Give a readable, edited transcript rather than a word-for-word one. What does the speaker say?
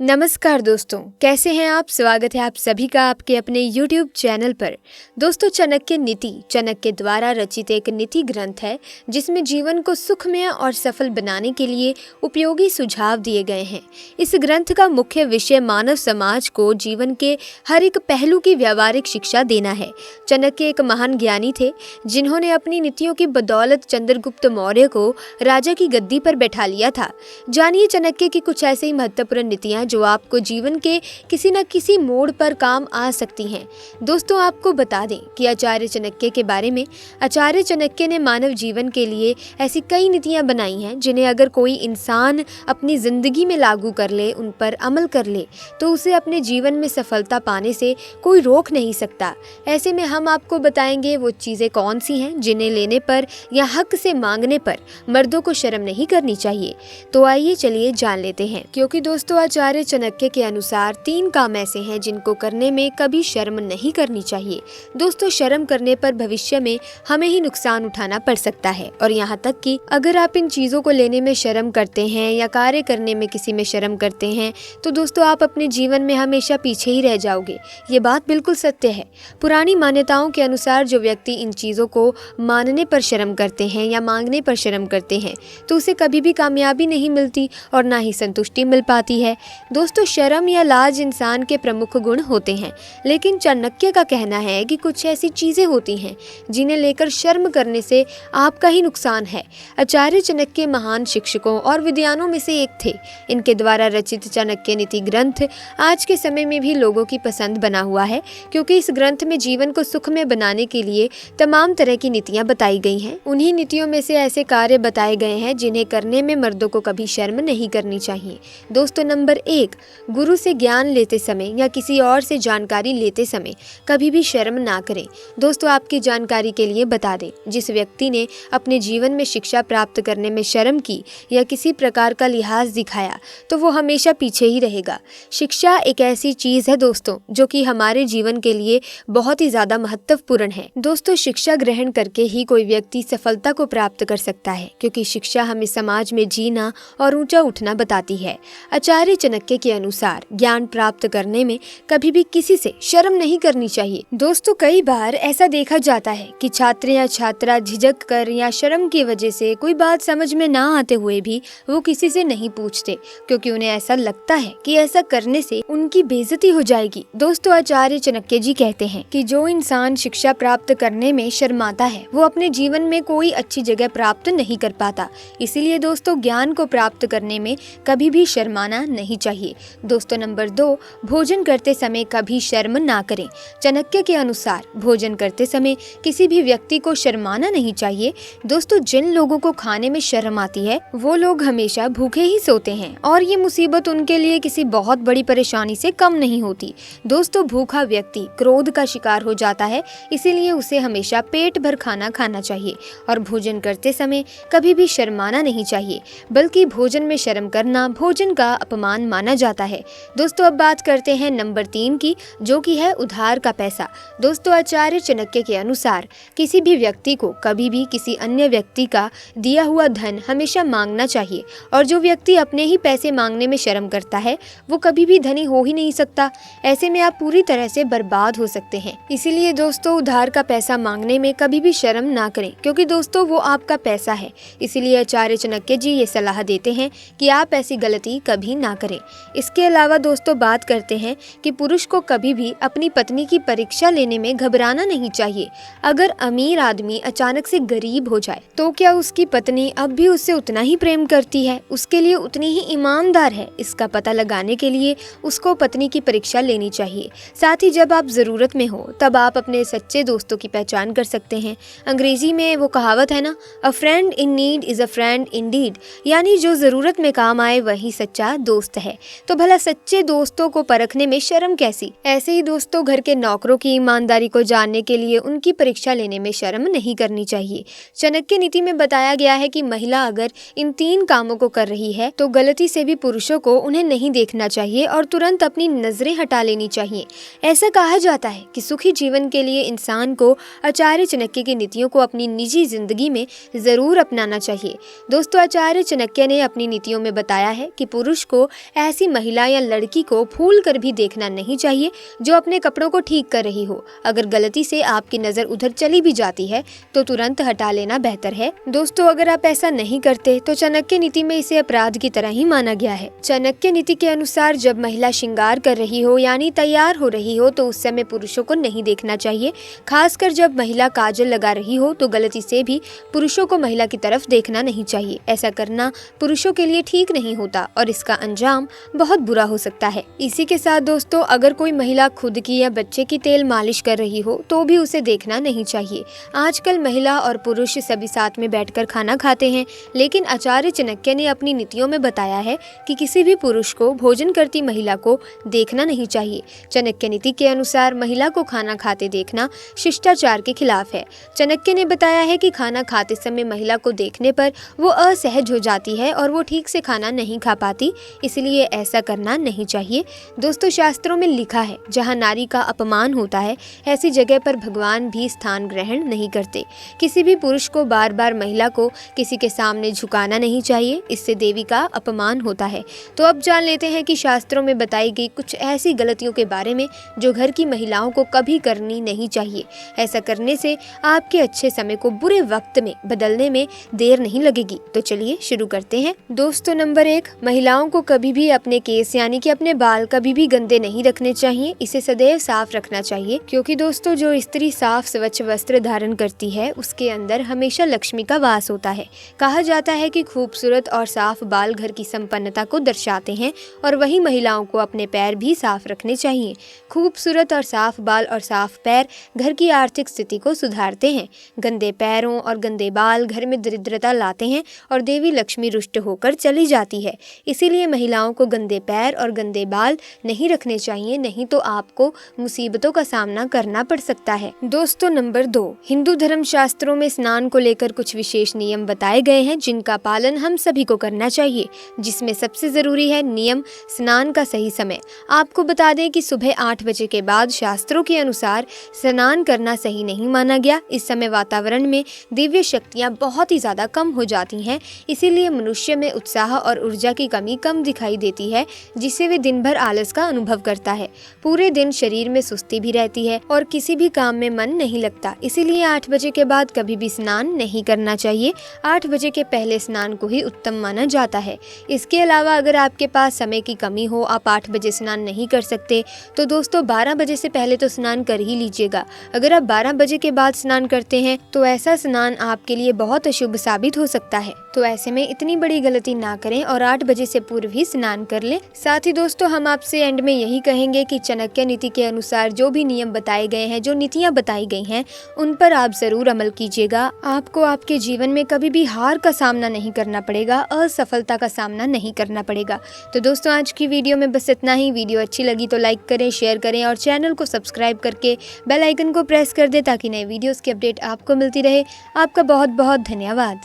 नमस्कार दोस्तों, कैसे हैं आप। स्वागत है आप सभी का आपके अपने YouTube चैनल पर। दोस्तों, चाणक्य नीति चाणक्य द्वारा रचित एक नीति ग्रंथ है जिसमें जीवन को सुखमय और सफल बनाने के लिए उपयोगी सुझाव दिए गए हैं। इस ग्रंथ का मुख्य विषय मानव समाज को जीवन के हर एक पहलू की व्यावहारिक शिक्षा देना है। चाणक्य एक महान ज्ञानी थे जिन्होंने अपनी नीतियों की बदौलत चंद्रगुप्त मौर्य को राजा की गद्दी पर बैठा लिया था। जानिए चाणक्य की कुछ ऐसे ही महत्वपूर्ण नीतियां जो आपको जीवन के किसी न किसी मोड़ पर काम आ सकती हैं। दोस्तों, आपको बता दें कि आचार्य चाणक्य के बारे में। आचार्य चाणक्य ने मानव जीवन के लिए ऐसी कई नीतियां बनाई हैं जिन्हें अगर कोई इंसान अपनी जिंदगी में लागू कर ले, उन पर अमल कर ले, तो उसे अपने जीवन में सफलता पाने से कोई रोक नहीं सकता। ऐसे में हम आपको बताएंगे वो चीज़ें कौन सी हैं जिन्हें लेने पर या हक से मांगने पर मर्दों को शर्म नहीं करनी चाहिए। तो आइए चलिए जान लेते हैं। क्योंकि दोस्तों, आचार्य चाणक्य के अनुसार 3 काम ऐसे हैं जिनको करने में कभी शर्म नहीं करनी चाहिए। दोस्तों, शर्म करने पर भविष्य में हमें ही नुकसान उठाना पड़ सकता है, और यहाँ तक कि अगर आप इन चीजों को लेने में शर्म करते हैं या कार्य करने में किसी में शर्म करते हैं तो दोस्तों आप अपने जीवन में हमेशा पीछे ही रह जाओगे। ये बात बिल्कुल सत्य है। पुरानी मान्यताओं के अनुसार जो व्यक्ति इन चीजों को मानने पर शर्म करते हैं या मांगने पर शर्म करते हैं तो उसे कभी भी कामयाबी नहीं मिलती और ना ही संतुष्टि मिल पाती है। दोस्तों, शर्म या लाज इंसान के प्रमुख गुण होते हैं, लेकिन चाणक्य का कहना है कि कुछ ऐसी चीजें होती हैं जिन्हें लेकर शर्म करने से आपका ही नुकसान है। आचार्य चाणक्य महान शिक्षकों और विद्वानों में से एक थे। इनके द्वारा रचित चाणक्य नीति ग्रंथ आज के समय में भी लोगों की पसंद बना हुआ है, क्योंकि इस ग्रंथ में जीवन को सुखमय बनाने के लिए तमाम तरह की नीतियां बताई गई हैं। उन्हीं नीतियों में से ऐसे कार्य बताए गए हैं जिन्हें करने में मर्दों को कभी शर्म नहीं करनी चाहिए। दोस्तों, नंबर 1, गुरु से ज्ञान लेते समय या किसी और से जानकारी लेते समय कभी भी शर्म ना करें। दोस्तों, आपकी जानकारी के लिए बता दें, जिस व्यक्ति ने अपने जीवन में शिक्षा प्राप्त करने में शर्म की या किसी प्रकार का लिहाज दिखाया तो वो हमेशा पीछे ही रहेगा। शिक्षा एक ऐसी चीज़ है दोस्तों जो कि हमारे जीवन के लिए बहुत ही ज़्यादा महत्वपूर्ण है। दोस्तों, शिक्षा ग्रहण करके ही कोई व्यक्ति सफलता को प्राप्त कर सकता है, क्योंकि शिक्षा हमें समाज में जीना और ऊंचा उठना बताती है। आचार्य चाणक्य के अनुसार ज्ञान प्राप्त करने में कभी भी किसी से शर्म नहीं करनी चाहिए। दोस्तों, कई बार ऐसा देखा जाता है कि छात्र या छात्रा झिझक कर या शर्म की वजह से कोई बात समझ में ना आते हुए भी वो किसी से नहीं पूछते, क्योंकि उन्हें ऐसा लगता है कि ऐसा करने से उनकी बेइज्जती हो जाएगी। दोस्तों, आचार्य चाणक्य जी कहते हैं कि जो इंसान शिक्षा प्राप्त करने में शर्माता है वो अपने जीवन में कोई अच्छी जगह प्राप्त नहीं कर पाता। इसीलिए दोस्तों, ज्ञान को प्राप्त करने में कभी भी शर्माना नहीं चाहिए। दोस्तों, नंबर 2, भोजन करते समय कभी शर्म ना करें। चाणक्य के अनुसार भोजन करते समय किसी भी व्यक्ति को शर्माना नहीं चाहिए। दोस्तों, जिन लोगों को खाने में शर्म आती है वो लोग हमेशा भूखे ही सोते हैं, और ये मुसीबत उनके लिए किसी बहुत बड़ी परेशानी से कम नहीं होती। दोस्तों, भूखा व्यक्ति क्रोध का शिकार हो जाता है, इसीलिए उसे हमेशा पेट भर खाना खाना चाहिए और भोजन करते समय कभी भी शर्माना नहीं चाहिए, बल्कि भोजन में शर्म करना भोजन का अपमान माना जाता है। दोस्तों, अब बात करते हैं नंबर 3 की, जो कि है उधार का पैसा। दोस्तों, आचार्य चाणक्य के अनुसार किसी भी व्यक्ति को कभी भी किसी अन्य व्यक्ति का दिया हुआ धन हमेशा मांगना चाहिए, और जो व्यक्ति अपने ही पैसे मांगने में शर्म करता है वो कभी भी धनी हो ही नहीं सकता। ऐसे में आप पूरी तरह से बर्बाद हो सकते हैं। इसीलिए दोस्तों, उधार का पैसा मांगने में कभी भी शर्म ना करें, क्योंकि दोस्तों वो आपका पैसा है। इसीलिए आचार्य चाणक्य जी ये सलाह देते हैं कि आप ऐसी गलती कभी ना करें। इसके अलावा दोस्तों, बात करते हैं कि पुरुष को कभी भी अपनी पत्नी की परीक्षा लेने में घबराना नहीं चाहिए। अगर अमीर आदमी अचानक से गरीब हो जाए तो क्या उसकी पत्नी अब भी उससे उतना ही प्रेम करती है, उसके लिए उतनी ही ईमानदार है? इसका पता लगाने के लिए उसको पत्नी की परीक्षा लेनी चाहिए। साथ ही जब आप ज़रूरत में हो तब आप अपने सच्चे दोस्तों की पहचान कर सकते हैं। अंग्रेजी में वो कहावत है ना, अ friend in need is a friend Indeed, यानी जो ज़रूरत में काम आए वही सच्चा दोस्त है। तो भला सच्चे दोस्तों को परखने में शर्म कैसी? ऐसे ही दोस्तों, घर के नौकरों की ईमानदारी को जानने के लिए उनकी परीक्षा लेने में शर्म नहीं करनी चाहिए। चाणक्य नीति में बताया गया है कि महिला अगर इन 3 कामों को कर रही है तो गलती से भी पुरुषों को उन्हें नहीं देखना चाहिए और तुरंत अपनी नजरें हटा लेनी चाहिए। ऐसा कहा जाता है कि सुखी जीवन के लिए इंसान को आचार्य चाणक्य की नीतियों को अपनी निजी जिंदगी में जरूर अपनाना चाहिए। दोस्तों, आचार्य चाणक्य ने अपनी नीतियों में बताया है कि पुरुष को ऐसे ऐसी महिला या लड़की को भूल कर भी देखना नहीं चाहिए जो अपने कपड़ों को ठीक कर रही हो। अगर गलती से आपकी नजर उधर चली भी जाती है तो तुरंत हटा लेना बेहतर है। दोस्तों, अगर आप ऐसा नहीं करते तो चाणक्य नीति में इसे अपराध की तरह ही माना गया है। चाणक्य नीति के अनुसार जब महिला श्रृंगार कर रही हो यानी तैयार हो रही हो तो उस समय पुरुषों को नहीं देखना चाहिए। खासकर जब महिला काजल लगा रही हो तो गलती से भी पुरुषों को महिला की तरफ देखना नहीं चाहिए। ऐसा करना पुरुषों के लिए ठीक नहीं होता और इसका अंजाम बहुत बुरा हो सकता है। इसी के साथ दोस्तों, अगर कोई महिला खुद की या बच्चे की तेल मालिश कर रही हो तो भी उसे देखना नहीं चाहिए। आजकल महिला और पुरुष सभी साथ में बैठकर खाना खाते हैं, लेकिन आचार्य चाणक्य ने अपनी नीतियों में बताया है कि किसी भी पुरुष को भोजन करती महिला को देखना नहीं चाहिए। चाणक्य नीति के अनुसार महिला को खाना खाते देखना शिष्टाचार के खिलाफ है। चाणक्य ने बताया है कि खाना खाते समय महिला को देखने पर वो असहज हो जाती है और वो ठीक से खाना नहीं खा पाती, इसलिए ऐसा करना नहीं चाहिए। दोस्तों, शास्त्रों में लिखा है जहाँ नारी का अपमान होता है ऐसी जगह पर भगवान भी स्थान ग्रहण नहीं करते। किसी भी पुरुष को बार बार महिला को किसी के सामने झुकाना नहीं चाहिए, इससे देवी का अपमान होता है। तो अब जान लेते हैं कि शास्त्रों में बताई गई कुछ ऐसी गलतियों के बारे में जो घर की महिलाओं को कभी करनी नहीं चाहिए। ऐसा करने से आपके अच्छे समय को बुरे वक्त में बदलने में देर नहीं लगेगी। तो चलिए शुरू करते हैं। दोस्तों, नंबर 1, महिलाओं को कभी भी अपने केस यानी कि अपने बाल कभी भी गंदे नहीं रखने चाहिए। इसे सदैव साफ रखना चाहिए, क्योंकि दोस्तों जो स्त्री साफ स्वच्छ वस्त्र धारण करती है उसके अंदर हमेशा लक्ष्मी का वास होता है। कहा जाता है कि खूबसूरत और साफ बाल घर की संपन्नता को दर्शाते हैं और वही महिलाओं को अपने पैर भी साफ रखने चाहिए। खूबसूरत और साफ बाल और साफ पैर घर की आर्थिक स्थिति को सुधारते हैं। गंदे पैरों और गंदे बाल घर में दरिद्रता लाते हैं और देवी लक्ष्मी रुष्ट होकर चली जाती है। इसीलिए महिलाओं को गंदे पैर और गंदे बाल नहीं रखने चाहिए, नहीं तो आपको मुसीबतों का सामना करना पड़ सकता है। दोस्तों, नंबर 2, हिंदू धर्म शास्त्रों में स्नान को लेकर कुछ विशेष नियम बताए गए हैं जिनका पालन हम सभी को करना चाहिए, जिसमें सबसे जरूरी है नियम स्नान का सही समय। आपको बता दें कि सुबह 8 बजे के बाद शास्त्रों के अनुसार स्नान करना सही नहीं माना गया। इस समय वातावरण में दिव्य शक्तियाँ बहुत ही ज्यादा कम हो जाती हैं, इसीलिए मनुष्य में उत्साह और ऊर्जा की कमी कम दिखाई देती है, जिससे वे दिन भर आलस का अनुभव करता है। पूरे दिन शरीर में सुस्ती भी रहती है और किसी भी काम में मन नहीं लगता। इसीलिए 8 बजे के बाद कभी भी स्नान नहीं करना चाहिए। 8 बजे के पहले स्नान को ही उत्तम माना जाता है। इसके अलावा अगर आपके पास समय की कमी हो, आप 8 बजे स्नान नहीं कर सकते, तो दोस्तों 12 बजे से पहले तो स्नान कर ही लीजिएगा। अगर आप 12 बजे के बाद स्नान करते हैं तो ऐसा स्नान आपके लिए बहुत अशुभ साबित हो सकता है। तो ऐसे में इतनी बड़ी गलती ना करें और 8 बजे से पूर्व ही स्नान कर लें। साथ ही दोस्तों, हम आपसे एंड में यही कहेंगे कि चाणक्य नीति के अनुसार जो भी नियम बताए गए हैं, जो नीतियाँ बताई गई हैं, उन पर आप जरूर अमल कीजिएगा। आपको आपके जीवन में कभी भी हार का सामना नहीं करना पड़ेगा, असफलता का सामना नहीं करना पड़ेगा। तो दोस्तों, आज की वीडियो में बस इतना ही। वीडियो अच्छी लगी तो लाइक करें, शेयर करें और चैनल को सब्सक्राइब करके बेल आइकन को प्रेस कर दें ताकि नए वीडियोस की अपडेट आपको मिलती रहे। आपका बहुत बहुत धन्यवाद।